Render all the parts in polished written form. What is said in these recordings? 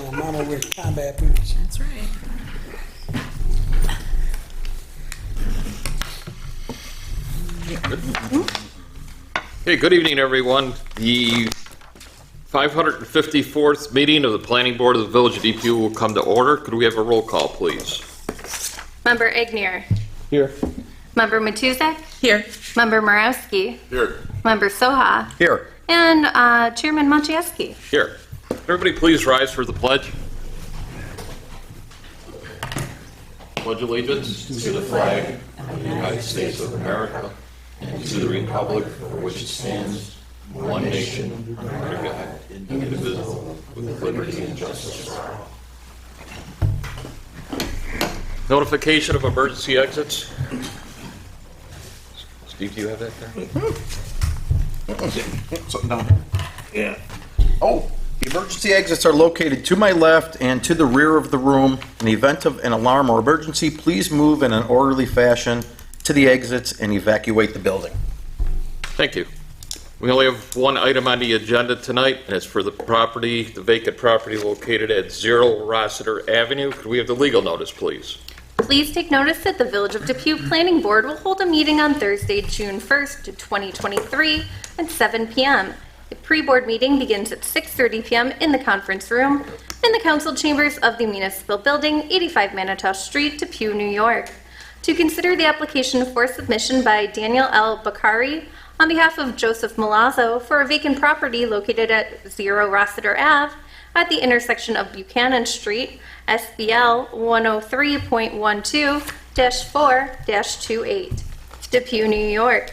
Mama wears combat boots. That's right. Hey, good evening, everyone. The 554th meeting of the Planning Board of the Village of Depew will come to order. Could we have a roll call, please? Member Ignier. Here. Member Matuzak. Here. Member Morawski. Here. Member Soha. Here. And Chairman Maciejewski. Here. Everybody please rise for the pledge. Pledge allegiance to the flag of the United States of America and to the republic for which it stands, one nation, under God, indivisible, with liberty and justice for all. Notification of emergency exits. Steve, do you have that there? Something down there. Yeah. Oh, the emergency exits are located to my left and to the rear of the room. In the event of an alarm or emergency, please move in an orderly fashion to the exits and evacuate the building. Thank you. We only have one item on the agenda tonight, and it's for the property, the vacant property located at 0 Rossiter Avenue. Could we have the legal notice, please? Please take notice that the Village of Depew Planning Board will hold a meeting on Thursday, June 1st, 2023 at 7 p.m. The pre-board meeting begins at 6:30 p.m. in the conference room in the council chambers of the municipal building, 85 Manitow Street, Depew, New York. To consider the application for submission by Daniel L. Bakari on behalf of Joseph Malazzo for a vacant property located at 0 Rossiter Ave at the intersection of Buchanan Street, SBL 103.12-4-28, Depew, New York.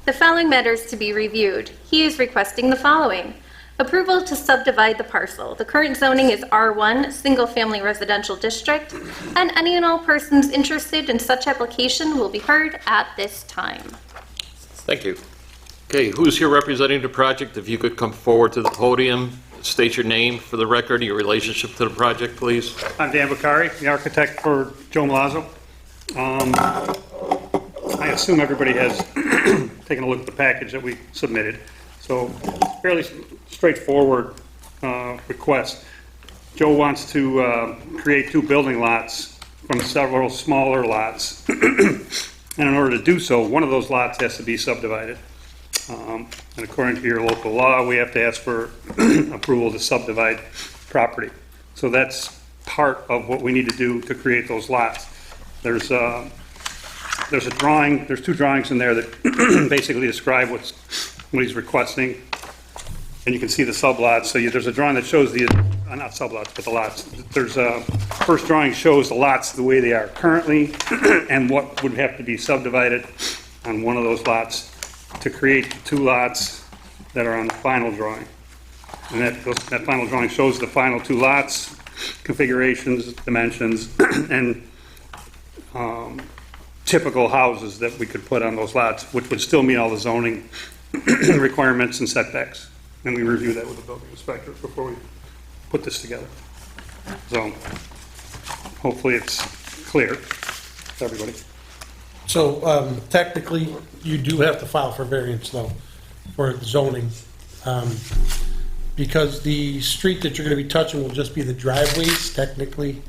The following matters to be reviewed. He is requesting the following. Approval to subdivide the parcel. The current zoning is R1, Single Family Residential District, and any and all persons interested in such application will be heard at this time. Thank you. Okay, who's here representing the project? If you could come forward to the podium, state your name for the record, your relationship to the project, please. I'm Dan Bakari, the architect for Joe Malazzo. I assume everybody has taken a look at the package that we submitted. So fairly straightforward request. Joe wants to create 2 building lots from several smaller lots. And in order to do so, one of those lots has to be subdivided. And according to your local law, we have to ask for approval to subdivide property. So that's part of what we need to do to create those lots. There's a drawing, there's 2 drawings in there that basically describe what he's requesting. And you can see the sublots. So there's a drawing that shows the, not sublots, but the lots. There's a, first drawing shows the lots the way they are currently and what would have to be subdivided on one of those lots to create the 2 lots that are on the final drawing. And that final drawing shows the final 2 lots, configurations, dimensions, and typical houses that we could put on those lots, which would still meet all the zoning requirements and setbacks. And we review that with the building inspector before we put this together. So hopefully it's clear to everybody. So technically, you do have to file for variance though, for zoning. Because the street that you're gonna be touching will just be the driveways, technically.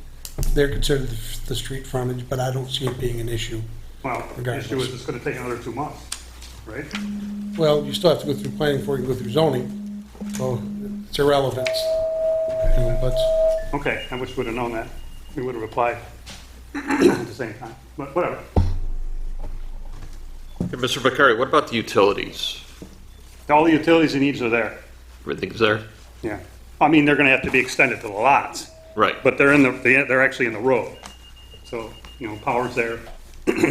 They're considered the street frontage, but I don't see it being an issue. Well, the issue is it's gonna take another 2 months, right? Well, you still have to go through planning before you can go through zoning, so it's irrelevant. But Okay, I wish we would have known that. We would have applied at the same time, but whatever. Hey, Mr. Bakari, what about the utilities? All the utilities and needs are there. Everything's there? Yeah. I mean, they're gonna have to be extended to the lots, Right. but they're actually in the road. So, power's there,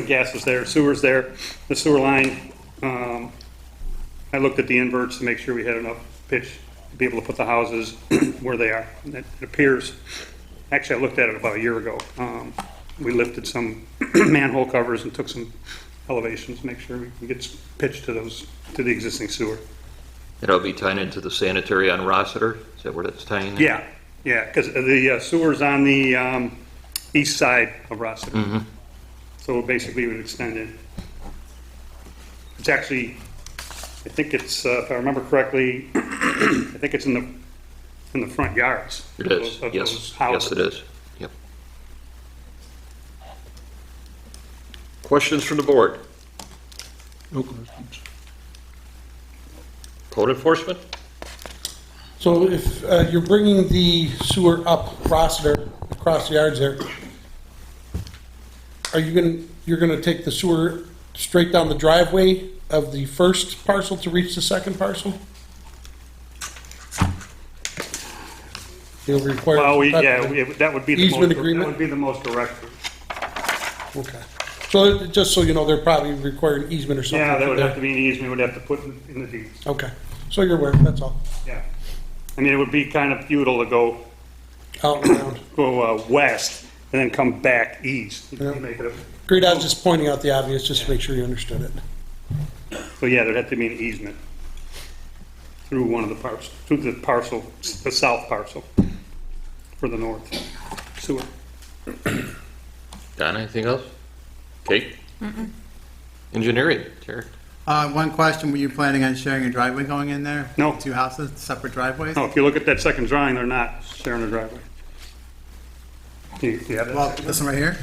gas is there, sewer's there, the sewer line. I looked at the inverts to make sure we had enough pitch to be able to put the houses where they are. And it appears, actually I looked at it about a year ago. We lifted some manhole covers and took some elevations to make sure we can get pitch to the existing sewer. It'll be tying into the sanitary on Rossiter? Is that where that's tying in? Yeah, because the sewer's on the east side of Rossiter. Mm-hmm. So basically it would extend in. It's actually, I think it's, if I remember correctly, I think it's in the in the front yards. It is, of yes, those yes, houses. it is. Yep. Questions from the board? No questions. Code enforcement? So if you're bringing the sewer up Rossiter, across the yards there, you're gonna take the sewer straight down the driveway of the first parcel to reach the second parcel? You'll require. That would be the Easement most, agreement? that would be the most direct route. Okay. So just so you know, they're probably requiring an easement or something. Yeah, that for would that. have to be an easement, we'd have to put in the deeds, Okay. So you're aware, that's all. yeah. I mean, it would be kind of futile to go Out and around. west and then come back east. Yeah. Make it a- Great, I was just pointing out the obvious, just to make sure you understood it. So yeah, there'd have to be an easement through one of the parcels, through the parcel, the south parcel for the north sewer. Don, anything else? Kate? Engineering, Terry? One question, were you planning on sharing a driveway going in there? No. Two houses, separate driveways? No, if you look at that second drawing, they're not sharing a driveway. Do you have Well, that? this one right here?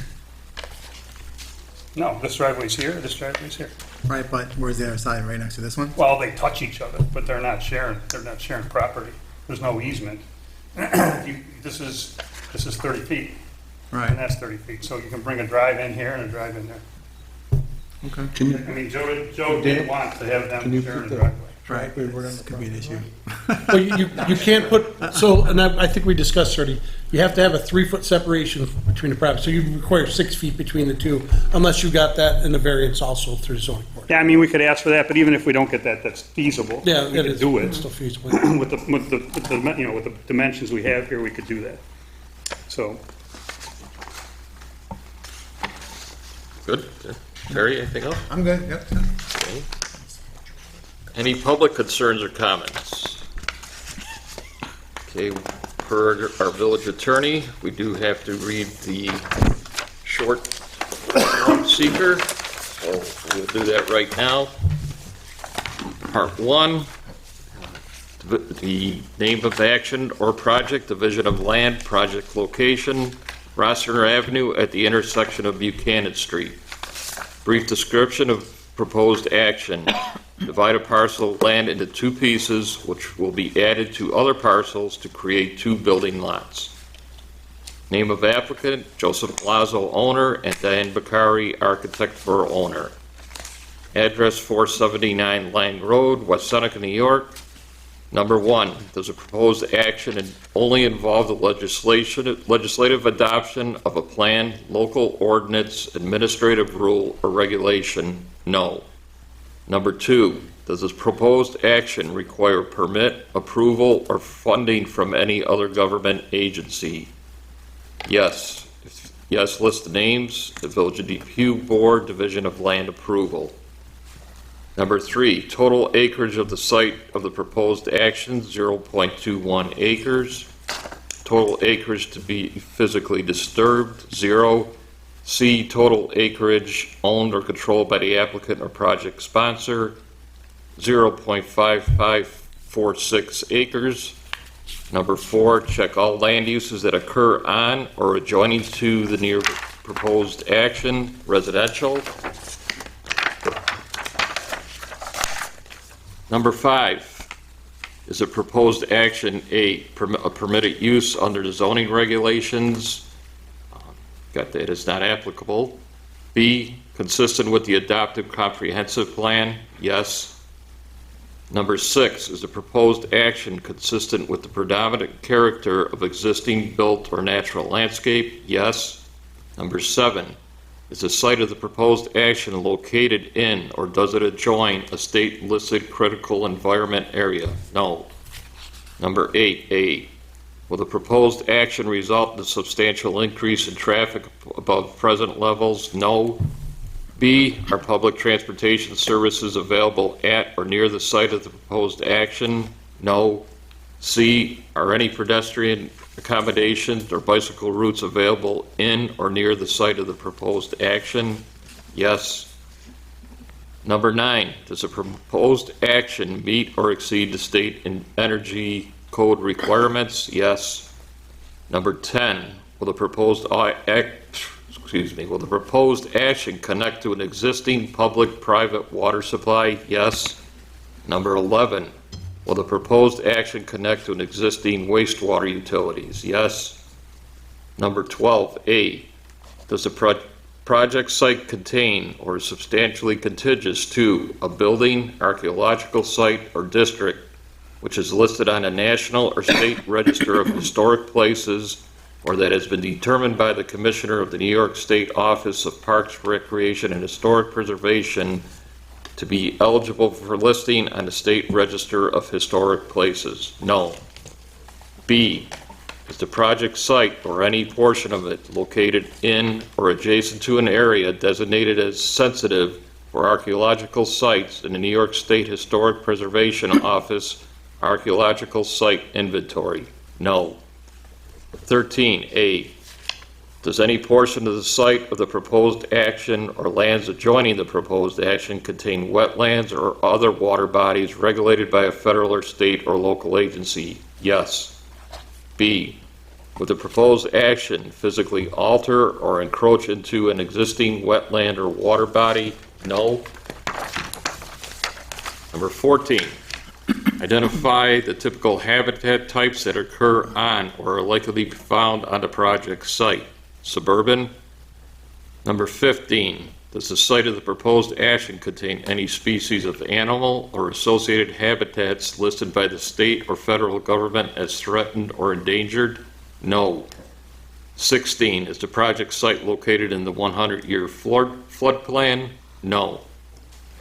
No, this driveway's here, this driveway's here. Right, but where's the other side, right next to this one? Well, they touch each other, but they're not sharing property. There's no easement. This is 30 feet, and Right, that's 30 feet, so you can bring a drive in here and a drive in there. okay. I mean, Joe did want to have them sharing a driveway. Right, this could be an issue. Well, you can't put, so, and I think we discussed already, you have to have a 3-foot separation between the property, so you require 6 feet between the two, unless you got that in the variance also through zoning board. Yeah, I mean, we could ask for that, but even if we don't get that, that's feasible. Yeah, We it could is. do It's it. still feasible. With the, you know, with the dimensions we have here, we could do that. So, Good. Terry, anything else? I'm good, yep. Okay. Any public concerns or comments? Okay, per our village attorney, we do have to read the short form seeker, so we'll do that right now. Part 1, the name of action or project, division of land, project location, Rossiter Avenue at the intersection of Buchanan Street. Brief description of proposed action. Divide a parcel of land into 2 pieces, which will be added to other parcels to create 2 building lots. Name of applicant, Joseph Palazzo, owner, and Diane Bakari, architect for owner. Address 479 Lang Road, West Seneca, New York. Number 1, does a proposed action only involve the legislative adoption of a plan, local ordinance, administrative rule, or regulation? No. Number 2, does this proposed action require permit, approval, or funding from any other government agency? Yes. If yes, list the names. The Village of Depew Board, Division of Land Approval. Number 3, total acreage of the site of the proposed action, 0.21 acres. Total acreage to be physically disturbed, 0. C, total acreage owned or controlled by the applicant or project sponsor, 0.5546 acres. Number 4, check all land uses that occur on or adjoining to the near proposed action, residential. Number 5, is a proposed action a permitted use under the zoning regulations? Got that is not applicable. B, consistent with the adopted comprehensive plan? Yes. Number 6, is the proposed action consistent with the predominant character of existing built or natural landscape? Yes. Number 7, is the site of the proposed action located in or does it adjoin a state-listed critical environment area? No. Number 8A, will the proposed action result in a substantial increase in traffic above present levels? No. B, are public transportation services available at or near the site of the proposed action? No. C, are any pedestrian accommodations or bicycle routes available in or near the site of the proposed action? Yes. Number 9, does the proposed action meet or exceed the state and energy code requirements? Yes. Number 10, will the proposed will the proposed action connect to an existing public-private water supply? Yes. Number 11, will the proposed action connect to an existing wastewater utilities? Yes. Number 12A, does the project site contain or is substantially contiguous to a building, archaeological site, or district which is listed on a national or state register of historic places or that has been determined by the Commissioner of the New York State Office of Parks, Recreation, and Historic Preservation to be eligible for listing on the State Register of Historic Places? No. B, is the project site or any portion of it located in or adjacent to an area designated as sensitive for archaeological sites in the New York State Historic Preservation Office Archaeological Site Inventory? No. 13A, does any portion of the site of the proposed action or lands adjoining the proposed action contain wetlands or other water bodies regulated by a federal or state or local agency? Yes. B, would the proposed action physically alter or encroach into an existing wetland or water body? No. Number 14, identify the typical habitat types that occur on or are likely to be found on the project site. Suburban. Number 15, does the site of the proposed action contain any species of animal or associated habitats listed by the state or federal government as threatened or endangered? No. 16, is the project site located in the 100-year flood plan? No.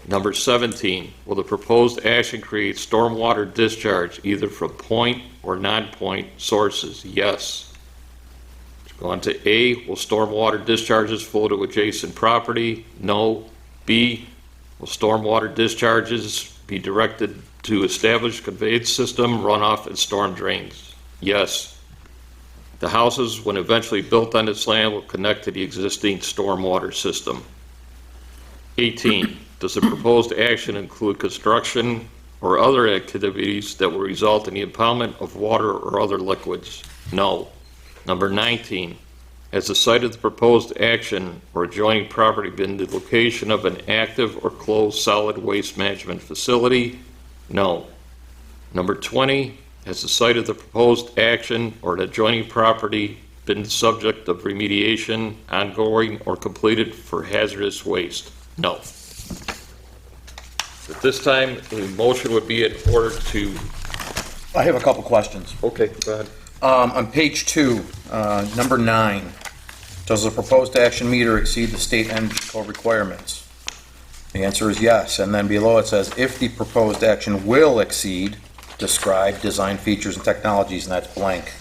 Number 17, will the proposed action create stormwater discharge either from point or non-point sources? Yes. Go on to A, will stormwater discharges flow to adjacent property? No. B, will stormwater discharges be directed to established conveyance system, runoff, and storm drains? Yes. The houses, when eventually built on this land, will connect to the existing stormwater system. 18, does the proposed action include construction or other activities that will result in the impoundment of water or other liquids? No. Number 19, has the site of the proposed action or adjoining property been the location of an active or closed solid waste management facility? No. Number 20, has the site of the proposed action or an adjoining property been the subject of remediation, ongoing, or completed for hazardous waste? No. At this time, the motion would be in order to... I have a couple questions. Okay, go ahead. On page 2, number 9, does the proposed action meet or exceed the state energy code requirements? The answer is yes. And then below it says, if the proposed action will exceed, describe design features and technologies, and that's blank.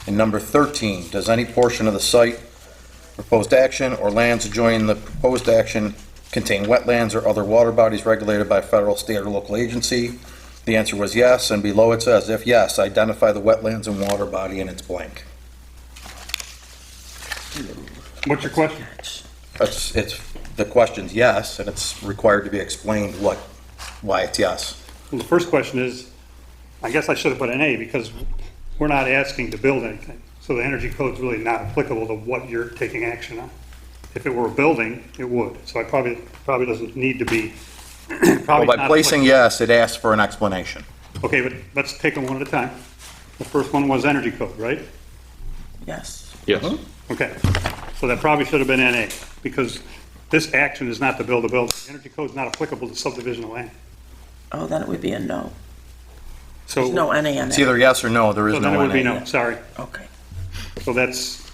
And number 13, does any portion of the site, proposed action, or lands adjoining the proposed action contain wetlands or other water bodies regulated by a federal, state, or local agency? The answer was yes, and below it says, if yes, identify the wetlands and water body, and it's blank. What's your question? The question's yes, and it's required to be explained why it's yes. Well, the first question is, I guess I should have put an A because we're not asking to build anything. So the energy code's really not applicable to what you're taking action on. If it were a building, it would. So I probably doesn't need to be. Well, by placing yes, it asks for an explanation. Okay, but let's take them one at a time. The first one was energy code, right? Yes. Yes. Okay, so that probably should have been NA, because this action is not to build a building. The energy code is not applicable to subdivision of land. Oh, then it would be a no. So, There's no NA in It's there. either yes or no, there is so then it no would be NA. no, sorry. Okay. So that's,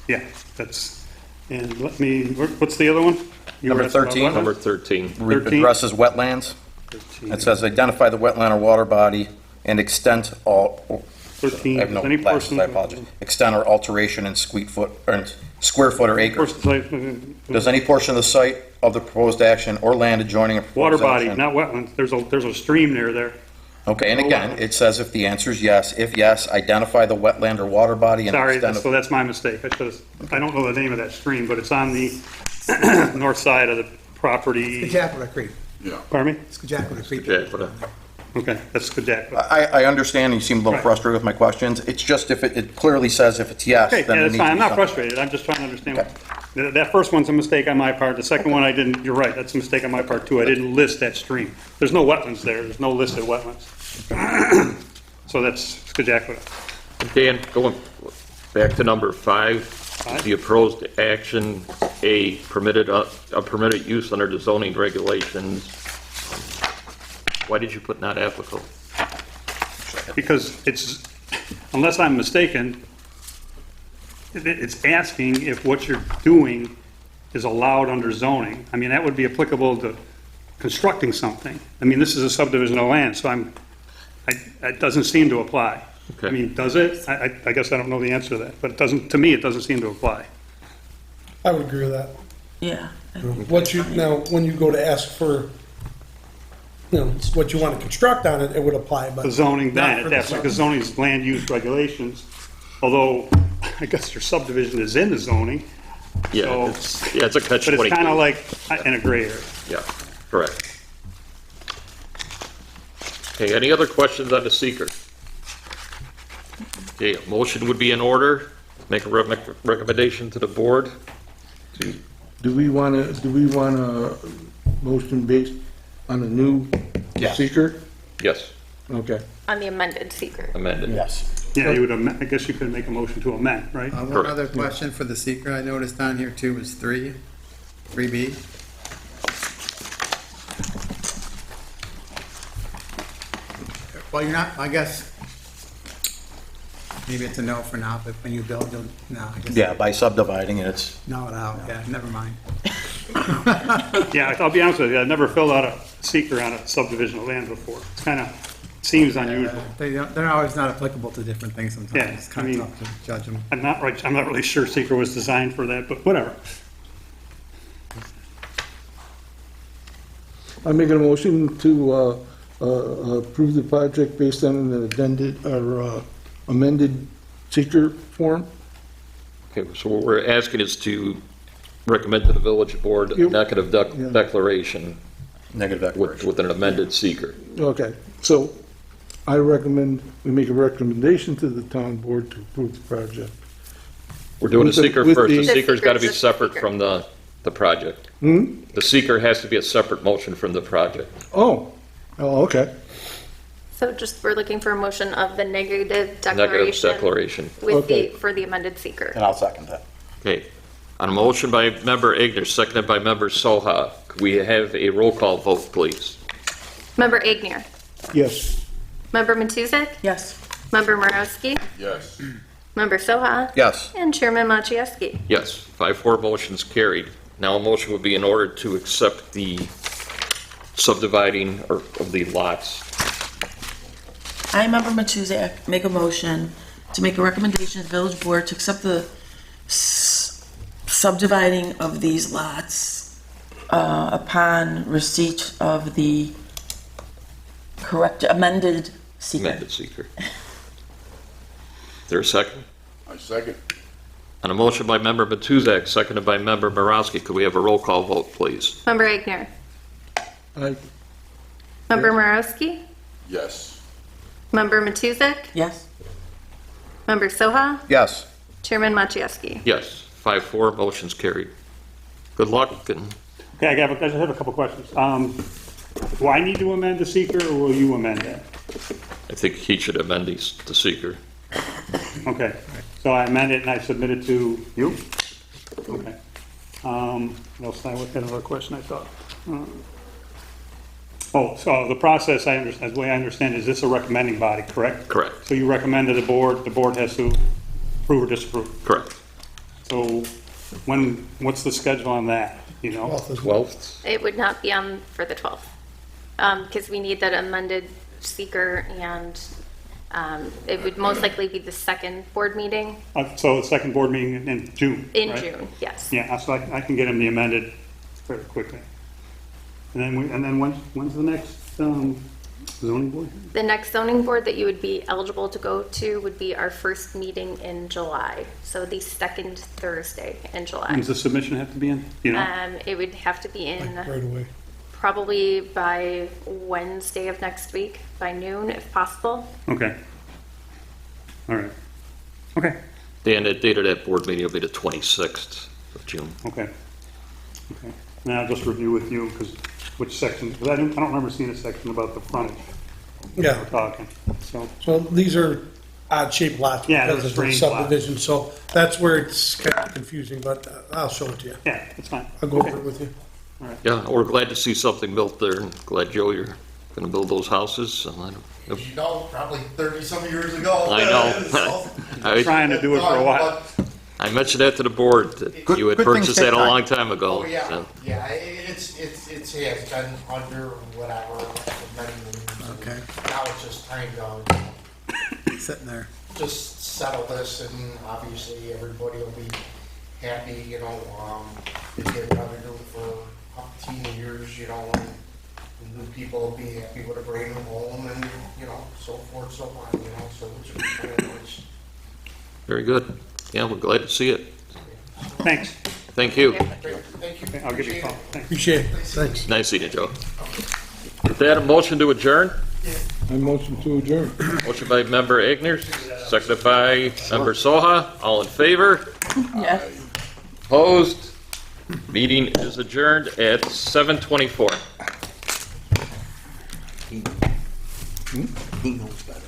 and let me, what's the other one? You Number were asking about 13. wetlands? Number 13. 13. Addresses wetlands. 13. It says identify the wetland or water body and extent all. 13, I have no does any glasses, person- I apologize. Extent or alteration in square foot or acre. First, like, Does any portion of the site of the proposed action or land adjoining a proposed water body, action- not wetlands. There's a stream near there. Okay, and again, it says if the answer is yes, if yes, identify the wetland or water body and Sorry, extent so of. that's my mistake. I don't know the name of that stream, but it's on the north side of the property. Jackwood Creek. Pardon me? It's Jackwood Creek. Okay, but, Okay, that's good, Jack. I understand you seem a little Right. frustrated with my questions. It's just if it clearly says if it's yes, Okay, then yeah, it that's needs fine, to I'm be not something. frustrated, I'm just trying to understand. That first one's a mistake on my part, the second one I didn't, you're right, that's a mistake on my part too, I didn't list that stream. There's no wetlands there's no listed wetlands. So that's good, Jack. Dan, going back to number 5, the opposed action, a permitted use under the zoning regulations. Why did you put not applicable? Because it's, unless I'm mistaken, it's asking if what you're doing is allowed under zoning. I mean, that would be applicable to constructing something. I mean, this is a subdivision of land, so it doesn't seem to apply. Okay. I mean, does it? I guess I don't know the answer to that, but it doesn't, to me, it doesn't seem to apply. I would agree with that. Yeah. Now, when you go to ask for, what you want to construct on it, it would apply, but. The zoning, not then, for at the that point, because zoning is land use regulations, although I guess your subdivision is in the zoning. Yeah, So- it's a catch-22. But it's kind of like in a gray area. Yeah, correct. Okay, any other questions on the seeker? Okay, a motion would be in order. Make a recommendation to the board. Do we want a motion based on a new Yes. seeker? Yes, Okay. On the amended seeker. amended. Yes. Yeah, you would, I guess you could make a motion to amend, right? One Correct. other question for the seeker I noticed on here too was 3B. Well, you're not, I guess, maybe it's a no for now, but when you build, you'll, no, I guess. Yeah, by subdividing it, it's, No, yeah, never mind. Yeah, I'll be honest with you, I've never filled out a seeker on a subdivision of land before. It's kind of, seems unusual. They're always not applicable to different things sometimes. Yeah, It's kind I of mean- tough to judge them. I'm not really sure seeker was designed for that, but whatever. I'm making a motion to approve the project based on an addended or amended seeker form. Okay, so what we're asking is to recommend to the village board a Yep. negative Yeah. declaration negative declaration. with an amended seeker. Okay, so I recommend, we make a recommendation to the town board to approve the project. We're doing the With the- seeker with first. the- The seeker's got to be The seeker's the separate seeker. from the project. Hmm? The seeker has to be a separate motion from the project. Oh, okay. So just, we're looking for a motion of the negative Negative declaration. declaration. With Okay. for the amended seeker. And I'll second that. Okay. On a motion by member Igner, seconded by member Soha, could we have a roll call vote, please? Member Agnew. Yes. Member Matuzek. Yes. Member Marowski. Yes. Member Soha. Yes. And Chairman Maciejewski. Yes, 5-4 motion's carried. Now a motion would be in order to accept the subdividing of the lots. I, Member Matuzak, make a motion to make a recommendation to the village board to accept the subdividing of these lots upon receipt of the correct amended seeker. Amended seeker. Is there a second? I second. On a motion by member Matuzak, seconded by member Borowski, could we have a roll call vote, please? Member Agnew. I, Member Marowski. Yes. Member Matuzek. Yes. Member Soha. Yes. Chairman Maciejewski. Yes, 5-4 motion's carried. Good luck, and Okay, I just have a couple questions. Do I need to amend the seeker, or will you amend that? I think he should amend the seeker. Okay, so I amend it and I submit it to you? Okay. What else, what kind of a question I thought? So the process, the way I understand, is this a recommending body, correct? Correct, So you recommend to the board has to approve or disapprove. correct. So what's the schedule on that, you know? 12th? It would not be on for the 12th, because we need that amended seeker, and it would most likely be the second board meeting So the second board meeting in June, in right? June, yes. Yeah, so I can get them the amended very quickly. And then when's the next zoning board? The next zoning board that you would be eligible to go to would be our first meeting in July, so the second Thursday in July. Does the submission have to be in, you know? It would have to be in Right away. probably by Wednesday of next week, by noon, if possible. Okay. All right. Okay, Dan, the date of that board meeting will be the 26th of June. okay. Okay. Now I'll just review with you, because which section, because I don't remember seeing a section about the frontage Yeah, we're talking, so. so these are odd-shaped lots Yeah, they're because of the strange lots. subdivision, so that's where it's kind of confusing, but I'll show it to you. Yeah, that's fine. I'll go over it with you. Yeah, we're glad to see something built there, and glad, Joe, you're gonna build those houses. And You know, probably 30-some years ago. I know. So, I Trying to do it for a while. but- I mentioned that to the board, that Good- you had good things purchased take that a time. long time ago. Oh, yeah, so. yeah, it has been under whatever, for many years. Okay. Now it's just time to Sitting there. just settle this, and obviously everybody will be happy, you know, if they'd rather do it for up to 10 years, you know, and new people will be happy with a brand new home, and, you know, so forth, so on, you know, so it's kind of nice. Very good. Yeah, we're glad to see it. Thanks. Thank you. Great, thank you. I'll give you a Appreciate call. it. Thanks. Appreciate it, thanks. Nice seeing you, Joe. With that, a motion to adjourn. I motion to adjourn. Motion by member Igners, seconded by member Soha. All in favor? Yes. Opposed? Meeting is adjourned at 7:24. He knows better.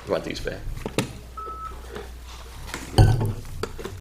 You want these back?